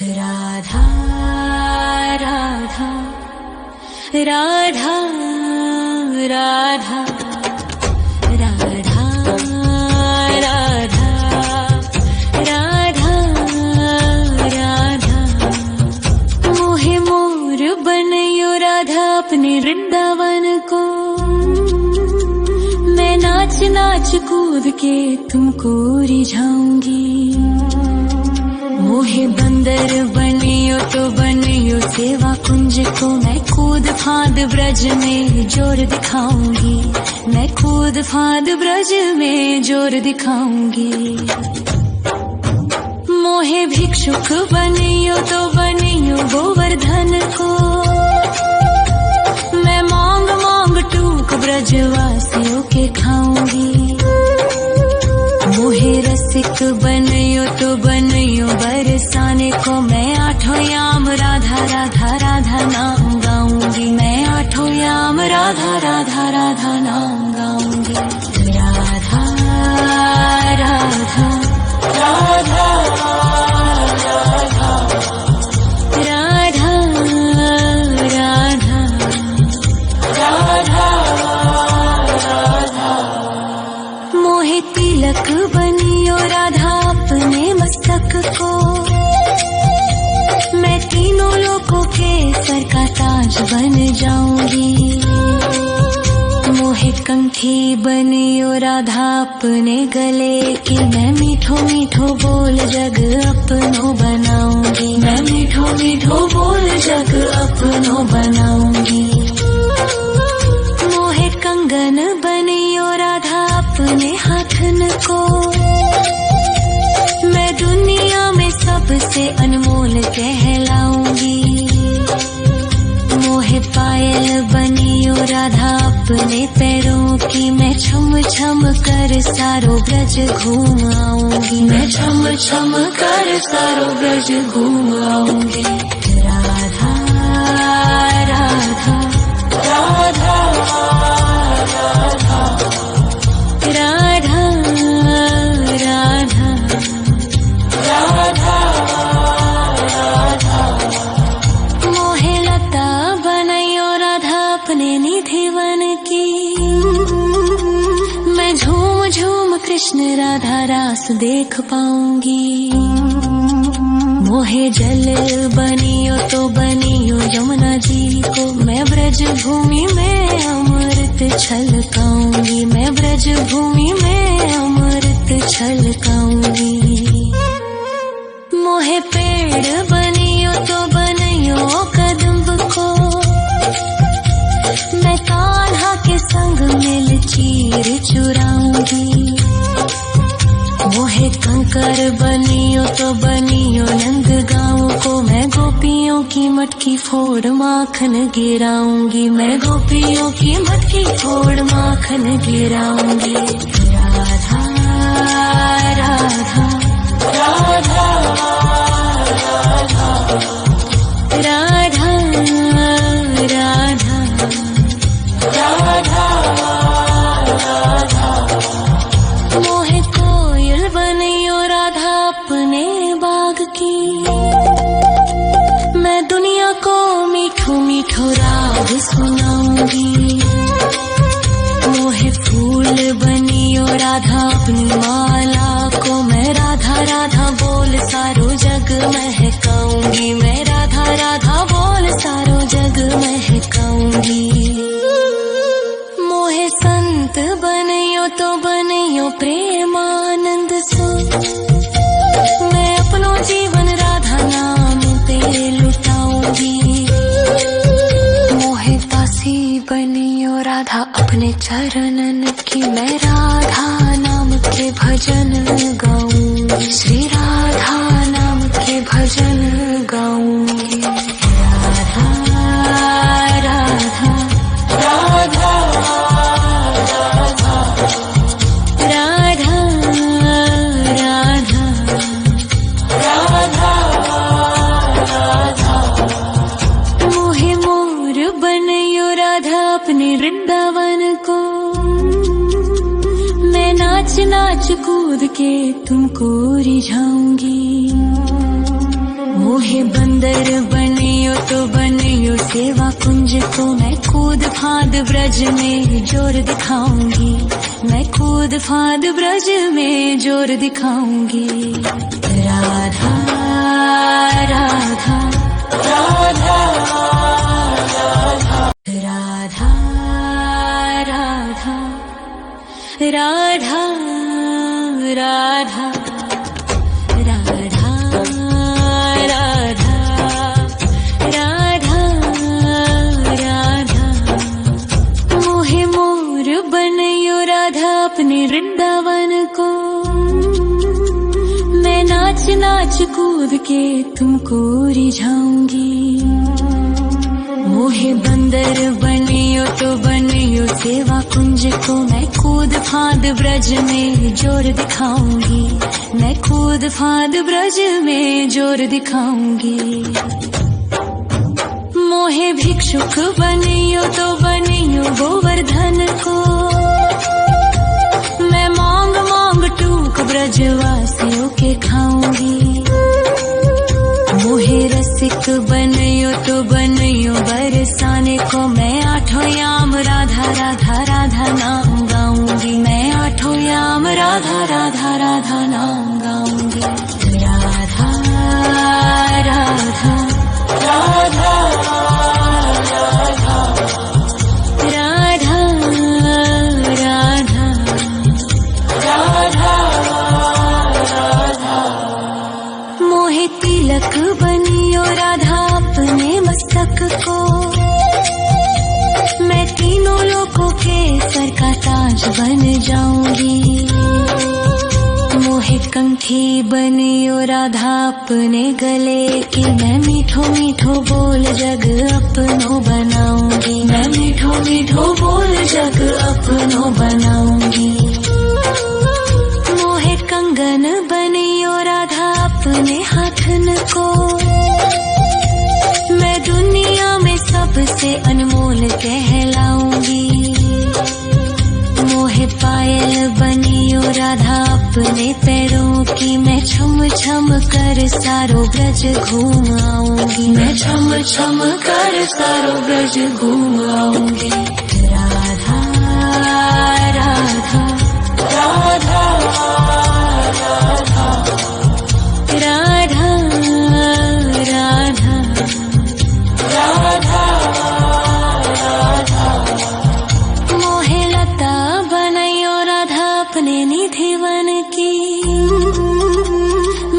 राधा राधा राधा राधा राधा राधा राधा राधा मोहे मोर बनयो राधा अपने वृंदावन को। मैं नाच नाच कूद के तुमको रिझाऊंगी। मोहे बंदर बनियो तो बनियो सेवा कुंज को। मैं कूद फांद ब्रज में जोर दिखाऊंगी। मैं कूद फांद ब्रज में जोर दिखाऊंगी। मोहे भिक्षुक बनियो तो बनियो गोवर्धन को। मैं मांग मांग टूक ब्रजवासियों के खाऊंगी। मोहे रसिक बनियो तो बनियो बरसाने को। मैं आठों याम राधा राधा राधा नाम गाऊंगी। मैं आठों याम राधा राधा राधा नाम गाऊंगी। राधा राधा राधा राधा राधा राधा राधा। मोहे तिलक बनियो राधा अपने मस्तक को। मैं तीनों लोगों के सर का ताज बन जाऊंगी। मोहे कंठी बनियो राधा अपने गले की। मैं मीठो मीठो बोल जग अपनो बनाऊंगी। मैं मीठो मीठो बोल जग अपनो बनाऊंगी। मोहे कंगन बनियो राधा अपने हाथन को। मैं दुनिया में सबसे अनमोल कहलाऊंगी। मोहे पायल बनियो राधा अपने पैरों की। मैं छम छम कर सारो ब्रज घूम आऊंगी। मैं छम छम कर सारो ब्रज घूम आऊंगी। राधा राधा राधा राधा राधा राधा राधा। मोहे लता बनयो राधा अपने निधि वन की। मैं झूम झूम कृष्ण राधा रास देख पाऊंगी। मोहे जल बनियो तो बनियो यमुना जी को। मैं ब्रज भूमि में अमृत छलकाऊंगी। मैं ब्रज भूमि में अमृत छलकाऊंगी। मोहे पेड़ बनियो तो बनियो कदम्ब को। मैं कान्हा के संग मिल चीर चुराऊंगी। मोहे कंकर बनियो तो बनियो नंद गाँव को। मैं गोपियों की मटकी फोड़ माखन गिराऊंगी। मैं गोपियों की मटकी फोड़ माखन गिराऊंगी। राधा राधा राधा राधा राधा राधा राधा। मोहे कोयल बनियो राधा अपने बाग की। मैं दुनिया को मीठो मीठो राग सुनाऊंगी। मोहे फूल बनियो राधा अपनी माला को। मैं राधा राधा बोल सारो जग महकाऊंगी। मैं राधा राधा बोल सारो जग महकाऊंगी। मोहे संत बनियो तो बनियो प्रेमानंद सो। मैं अपनो जीवन राधा नाम पे लुटाऊंगी। मोहे दासी बनियो राधा अपने चरणन की। मैं राधा नाम के भजन गाऊंगी। श्री राधा नाम के भजन गाऊंगी। राधा राधा राधा राधा राधा राधा राधा। मोहे मोर बनयो राधा अपने वृंदावन को। मैं नाच नाच कूद के तुमको रिझाऊंगी। मोहे बंदर बनियो तो बनियो सेवा कुंज को मैं कूद फाद ब्रज में जोर दिखाऊंगी, मैं कूद फाद ब्रज में जोर दिखाऊंगी। राधा राधा राधा राधा राधा राधा राधा राधा राधा राधा राधा मोहे मोर बनयो राधा अपने वृंदावन को, मैं नाच नाच कूद के तुमको रिझाऊंगी। मोहे बंदर बनियो तो बनियो सेवा कुंज को मैं कूद फाद ब्रज में जोर दिखाऊंगी, मैं कूद फाद ब्रज में जोर दिखाऊंगी। मोहे भिक्षुक बनियो तो बनियो गोवर्धन को, मैं मांग मांग टूक ब्रजवासियों के खाऊंगी। मोहे रसिक बनियो तो बनियो बरसाने को, मैं आठों याम राधा राधा राधा नाम गाऊंगी, मैं आठों याम राधा राधा राधा नाम गाऊंगी। राधा राधा राधा राधा राधा राधा राधा मोहे तिलक बनियो राधा अपने मस्तक को, मैं तीनों लोकों के सर का ताज बन जाऊंगी। मोहे कंठी बनियो राधा अपने गले की, मैं मीठो मीठो बोल जग अपनो बनाऊंगी, मैं मीठो मीठो बोल जग अपनो बनाऊंगी। मोहे कंगन बनियो राधा अपने हाथन को, मैं दुनिया में सबसे अनमोल कहलाऊंगी। मोहे पायल बनियो राधा अपने पैरों की, मैं छम छम कर सारो ब्रज घूम आऊंगी, मैं छम छम कर सारो ब्रज घूम आऊंगी। राधा राधा राधा राधा राधा राधा राधा मोहे लता बनयो राधा अपने निधिवन की,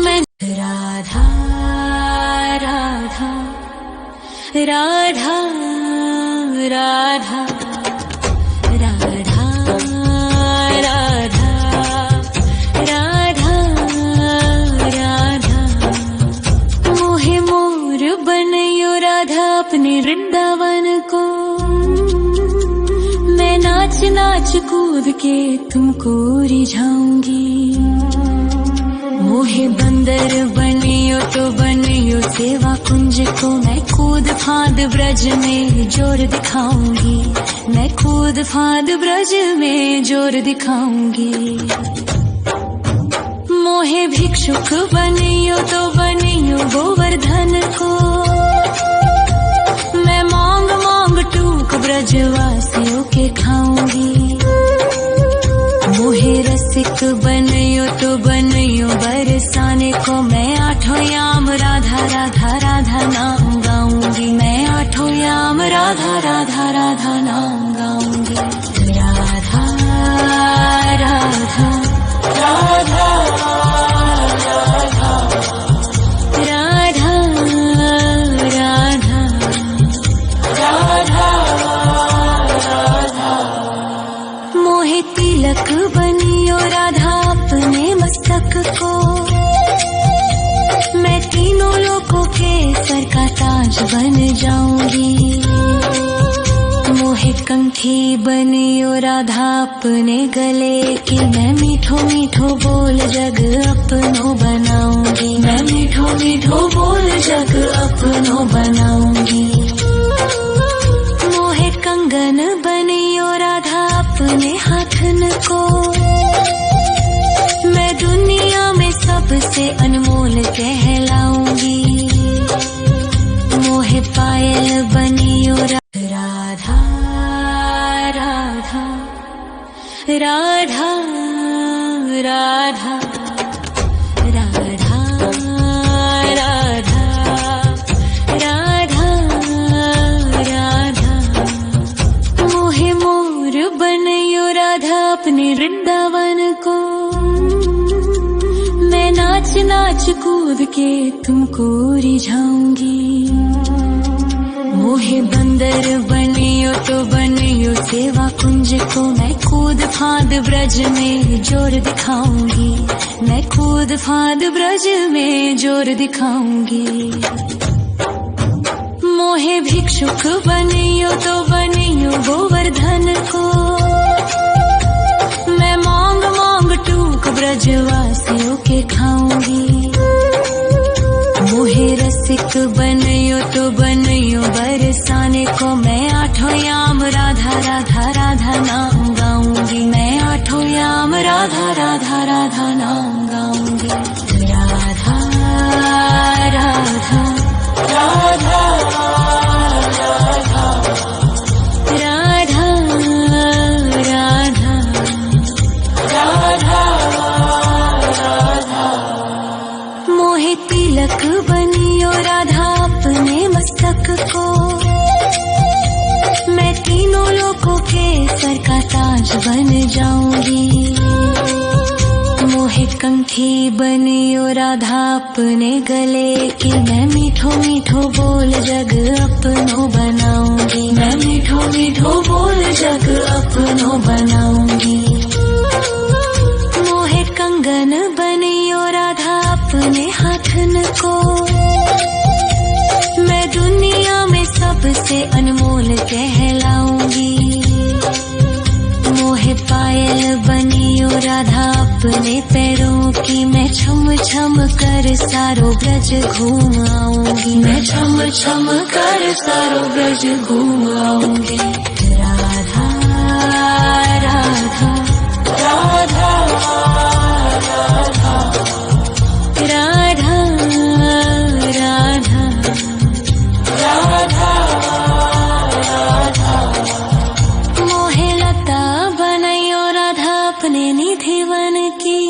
मैं राधा राधा राधा राधा राधा राधा राधा राधा मोहे मोर बनयो राधा अपने वृंदावन को, मैं नाच नाच कूद के तुमको रिझाऊंगी। मोहे बंदर बनियो तो बनियो सेवा कुंज को, मैं कूद फाद ब्रज में जोर दिखाऊंगी, मैं कूद फाद ब्रज में जोर दिखाऊंगी। मोहे भिक्षुक बनियो तो बनियो गोवर्धन को, मैं मांग मांग टूक ब्रजवासियों के खाऊंगी। मोहे रसिक बनियो तो बनियो बरसाने को, मैं आठों याम राधा राधा राधा नाम गाऊंगी, मैं आठों याम राधा राधा राधा नाम गाऊंगी। राधा राधा राधा राधा राधा राधा राधा राधा मोहे तिलक बनियो राधा अपने मस्तक को, मैं तीनों लोकों के सर का ताज बन जाऊंगी। मोहे कंठी बनियो राधा अपने गले की, मैं मीठो मीठो बोल जग अपनो बनाऊंगी, मैं मीठो मीठो बोल जग अपनो बनाऊंगी। मोहे कंगन बनियो राधा अपने हाथन को, मैं दुनिया में सबसे अनमोल कहलाऊंगी। राधा राधा राधा राधा राधा राधा मोहे मोर बनयो राधा अपने वृंदावन को। मैं नाच नाच कूद के तुमको रिझाऊंगी। मोहे बंदर बनियो तो बनियो सेवा कुंज को। मैं कूद फांद ब्रज में जोर दिखाऊंगी। मैं कूद फांद ब्रज में जोर दिखाऊंगी। मोहे भिक्षुक बनियो तो बनियो गोवर्धन को। मैं मांग मांग टूक ब्रजवासियों के खाऊंगी। मोहे रसिक बनयो तो बनयो बरसाने को। मैं आठों याम राधा राधा राधा नाम गाऊंगी। मैं आठों याम राधा राधा राधा नाम गाऊंगी। राधा राधा राधा राधा राधा राधा राधा मोहे तिलक बनियो राधा अपने मस्तक को। मैं तीनों लोगों के सर का ताज बन जाऊंगी। मोहे कंठी बनियो राधा अपने गले की। मैं मीठो मीठो बोल जग अपनो बनाऊंगी। मैं मीठो मीठो बोल जग अपनो बनाऊंगी। मोहे कंगन बनियो राधा अपने हाथन को। मैं दुनिया में सबसे अनमोल कहलाऊंगी। मोहे पायल बनियो राधा अपने पैरों की। मैं छम छम कर सारो ब्रज घूम आऊंगी। मैं छम छम कर सारो ब्रज घूम आऊंगी। राधा राधा राधा राधा राधा राधा राधा राधा मोहे लता बनयो राधा अपने निधि वन की।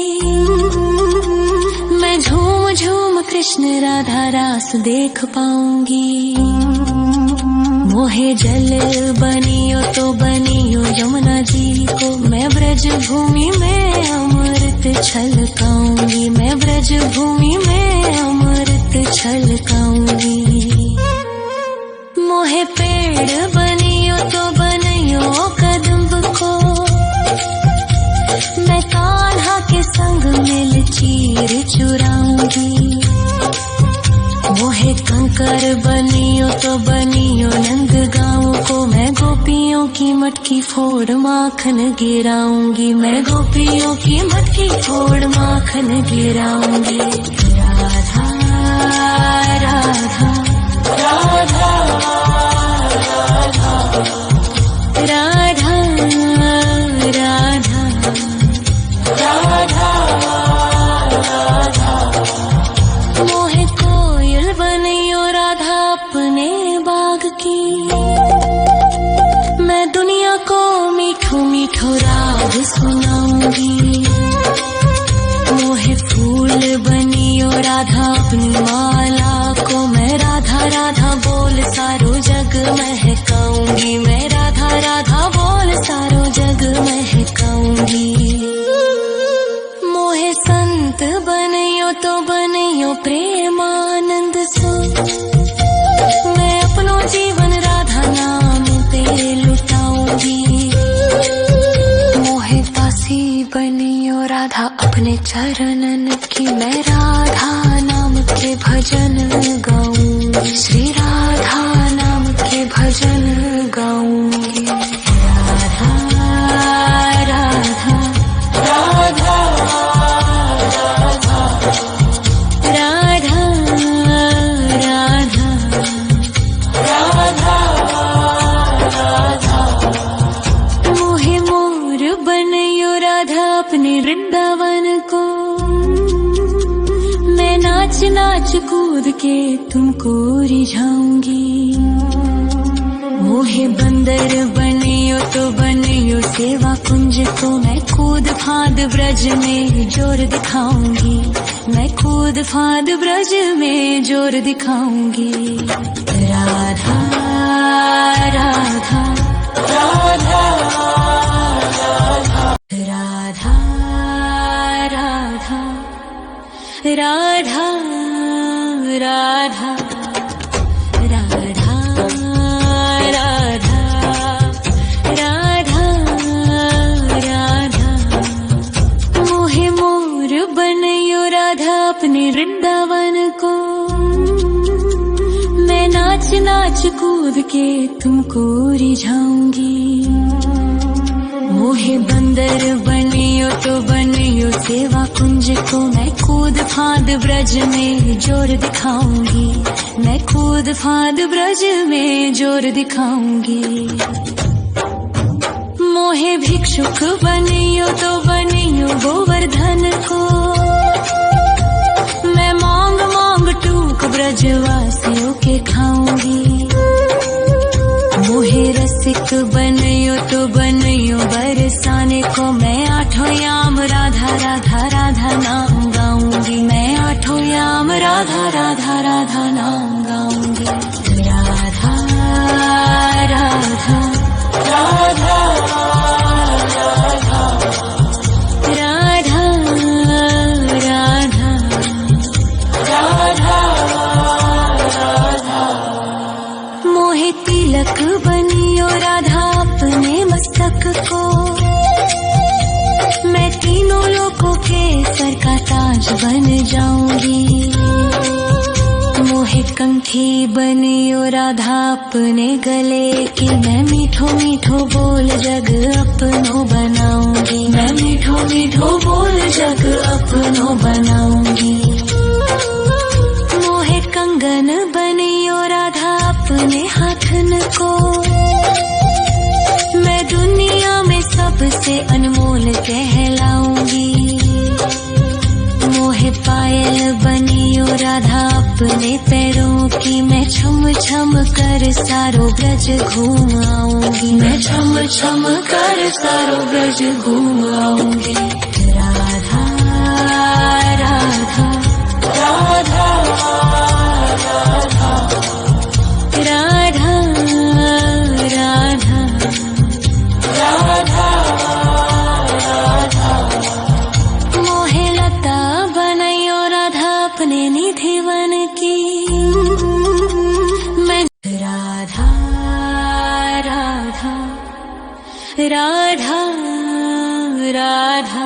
मैं झूम झूम कृष्ण राधा रास देख पाऊंगी। मोहे जल बनियो तो बनियो यमुना जी को। मैं ब्रज भूमि में अमृत छलकाऊंगी। मैं ब्रज भूमि में अमृत छलकाऊंगी। मोहे पेड़ बनियो तो बनियो कदम्ब को। मैं कान्हा के संग मिल चीर चुराऊंगी। मोहे कंकर बनियो तो बनियो नंद गाँव को। मैं गोपियों की मटकी फोड़ माखन गिराऊंगी। मैं गोपियों की मटकी फोड़ माखन गिराऊंगी। राधा राधा राधा राधा राधा राधा राधा मोहे कोयल बनियो राधा अपने बाग की। मैं दुनिया को मीठो मीठो राग सुनाऊंगी। मोहे फूल बनियो राधा अपनी माला को। मैं राधा राधा बोल सारो जग महकाऊंगी। मैं राधा राधा बोल सारो जग महकाऊंगी। मोहे संत बनियो तो बनियो प्रेमानंद सो। मैं अपनो जीवन राधा नाम पे लुटाऊंगी। मोहे दासी बनियो राधा अपने चरणन की। मैं राधा नाम के भजन गाऊंगी। श्री राधा नाम के भजन गाऊंगी। राधा राधा राधा राधा राधा राधा राधा राधा मोहे मोर बनियो राधा अपने वृंदावन को। मैं नाच नाच कूद के तुमको रिझाऊंगी। मोहे बंदर बनियो तो बनियो सेवा कुंज को मैं कूद फाद ब्रज में जोर दिखाऊंगी, मैं कूद फाद ब्रज में जोर दिखाऊंगी। राधा राधा राधा राधा राधा राधा राधा राधा राधा राधा राधा। मोहे मोर बनयो राधा अपने वृंदावन को, मैं नाच नाच कूद के तुमको रिझाऊंगी। मोहे बंदर बनियो तो बनियो सेवा कुंज को मैं कूद फाद ब्रज में जोर दिखाऊंगी, मैं कूद फाद ब्रज में जोर दिखाऊंगी। मोहे भिक्षुक बनियो तो बनियो गोवर्धन को, मैं मांग मांग टूक ब्रजवासियों के खाऊंगी। मोहे रसिक बनियो तो बनियो बरसाने को, मैं आठों याम राधा राधा राधा नाम गाऊंगी, मैं आठों याम राधा राधा राधा नाम गाऊंगी। राधा राधा राधा राधा राधा राधा राधा। मोहे तिलक बनियो राधा अपने मस्तक को, मैं तीनों लोगों के सर का ताज बन जाऊंगी। मोहे कंठी बनियो राधा अपने गले की, मैं मीठो मीठो बोल जग अपनो बनाऊंगी, मैं मीठो मीठो बोल जग अपनो बनाऊंगी। मोहे कंगन बनियो राधा अपने हाथन को, मैं दुनिया में सबसे अनमोल कहलाऊंगी। मोहे पायल बनियो राधा अपने पैरों की, मैं छम छम कर सारो ब्रज घूम आऊंगी, मैं छम छम कर सारो ब्रज घूम आऊंगी। राधा राधा राधा राधा राधा राधा राधा राधा। मोहे लता बनयो राधा अपने निधि वन की, मैं राधा राधा राधा राधा